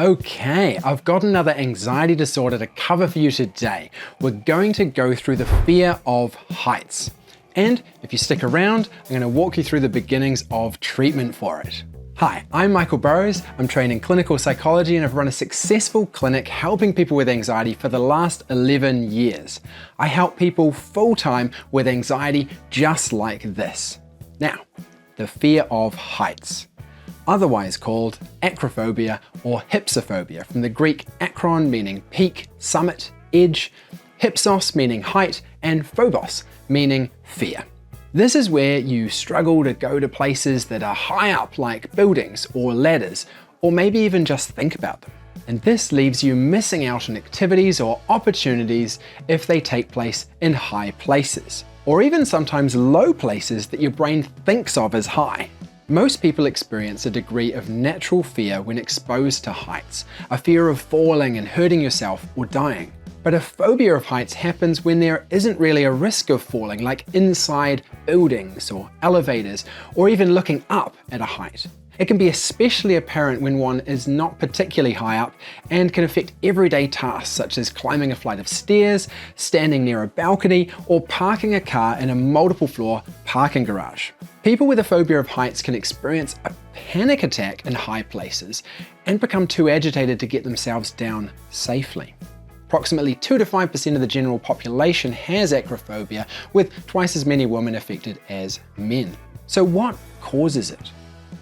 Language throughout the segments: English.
Okay, I've got another anxiety disorder to cover for you today. We're going to go through the fear of heights. And if you stick around, I'm going to walk you through the beginnings of treatment for it. Hi, I'm Michael Burrows. I'm trained in clinical psychology and I've run a successful clinic helping people with anxiety for the last 11 years. I help people full-time with anxiety just like this. Now, the fear of heights, otherwise called acrophobia or hypsophobia, from the Greek akron meaning peak, summit, edge, hypsos meaning height, and phobos meaning fear. This is where you struggle to go to places that are high up like buildings or ladders, or maybe even just think about them. And this leaves you missing out on activities or opportunities if they take place in high places, or even sometimes low places that your brain thinks of as high. Most people experience a degree of natural fear when exposed to heights, a fear of falling and hurting yourself or dying. But a phobia of heights happens when there isn't really a risk of falling, like inside buildings or elevators, or even looking up at a height. It can be especially apparent when one is not particularly high up and can affect everyday tasks such as climbing a flight of stairs, standing near a balcony, or parking a car in a multiple floor parking garage. People with a phobia of heights can experience a panic attack in high places and become too agitated to get themselves down safely. Approximately 2 to 5% of the general population has acrophobia, with twice as many women affected as men. So what causes it?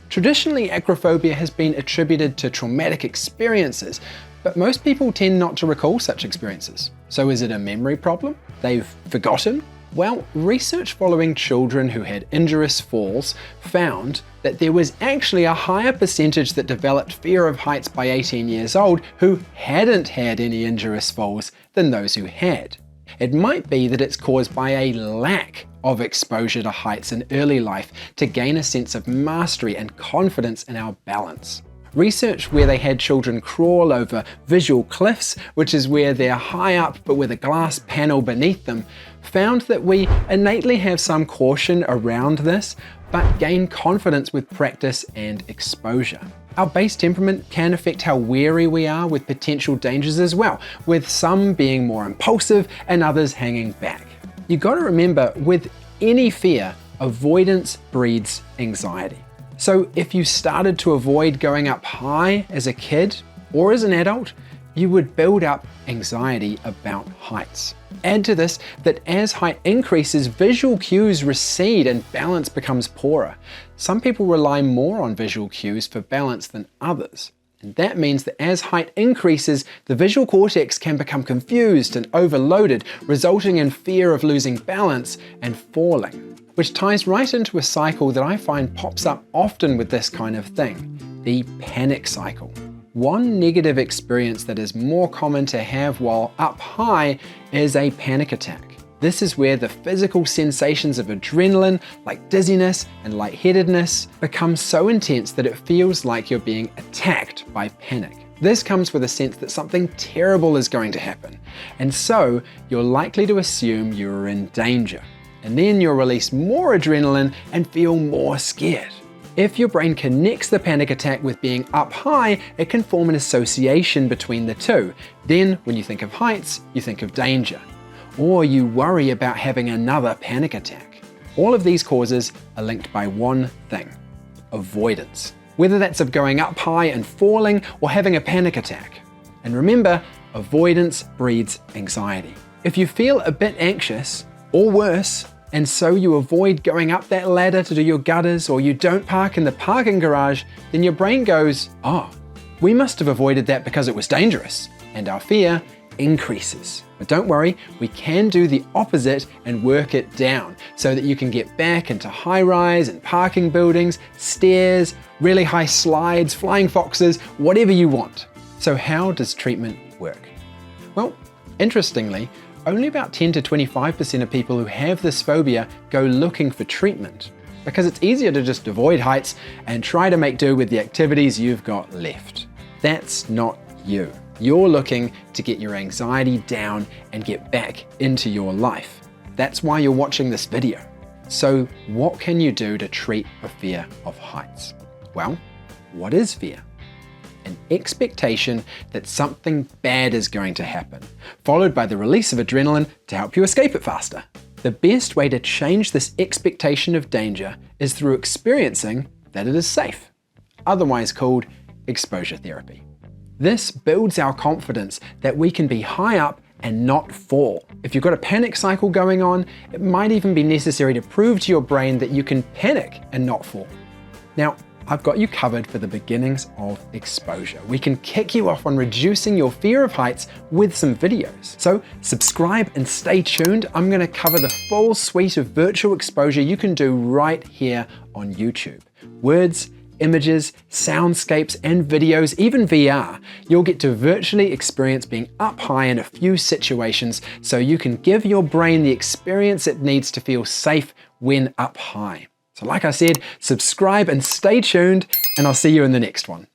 Traditionally, acrophobia has been attributed to traumatic experiences, but most people tend not to recall such experiences. So is it a memory problem? They've forgotten? Well, research following children who had injurious falls found that there was actually a higher percentage that developed fear of heights by 18 years old who hadn't had any injurious falls than those who had. It might be that it's caused by a lack of exposure to heights in early life to gain a sense of mastery and confidence in our balance. Research where they had children crawl over visual cliffs, which is where they're high up but with a glass panel beneath them, found that we innately have some caution around this, but gain confidence with practice and exposure. Our base temperament can affect how wary we are with potential dangers as well, with some being more impulsive and others hanging back. You gotta remember, with any fear, avoidance breeds anxiety. So if you started to avoid going up high as a kid or as an adult, you would build up anxiety about heights. Add to this that as height increases, visual cues recede and balance becomes poorer. Some people rely more on visual cues for balance than others. And that means that as height increases, the visual cortex can become confused and overloaded, resulting in fear of losing balance and falling. Which ties right into a cycle that I find pops up often with this kind of thing, the panic cycle. One negative experience that is more common to have while up high is a panic attack. This is where the physical sensations of adrenaline, like dizziness and lightheadedness, become so intense that it feels like you're being attacked by panic. This comes with a sense that something terrible is going to happen, and so you're likely to assume you're in danger. And then you'll release more adrenaline and feel more scared. If your brain connects the panic attack with being up high, it can form an association between the two. Then, when you think of heights, you think of danger. Or you worry about having another panic attack. All of these causes are linked by one thing: avoidance. Whether that's of going up high and falling or having a panic attack. And remember, avoidance breeds anxiety. If you feel a bit anxious, or worse, and so you avoid going up that ladder to do your gutters, or you don't park in the parking garage, then your brain goes, oh, we must have avoided that because it was dangerous, and our fear increases. But don't worry, we can do the opposite and work it down so that you can get back into high-rise and parking buildings, stairs, really high slides, flying foxes, whatever you want. So how does treatment work? Well, interestingly, only about 10 to 25% of people who have this phobia go looking for treatment, because it's easier to just avoid heights and try to make do with the activities you've got left. That's not you. You're looking to get your anxiety down and get back into your life. That's why you're watching this video. So what can you do to treat a fear of heights? Well, what is fear? an expectation that something bad is going to happen, followed by the release of adrenaline to help you escape it faster. The best way to change this expectation of danger is through experiencing that it is safe, otherwise called exposure therapy. This builds our confidence that we can be high up and not fall. If you've got a panic cycle going on, it might even be necessary to prove to your brain that you can panic and not fall. Now, I've got you covered for the beginnings of exposure. We can kick you off on reducing your fear of heights with some videos. So subscribe and stay tuned. I'm going to cover the full suite of virtual exposure you can do right here on YouTube. Words, images, soundscapes, and videos, even VR. You'll get to virtually experience being up high in a few situations so you can give your brain the experience it needs to feel safe when up high. So like I said, subscribe and stay tuned, and I'll see you in the next one.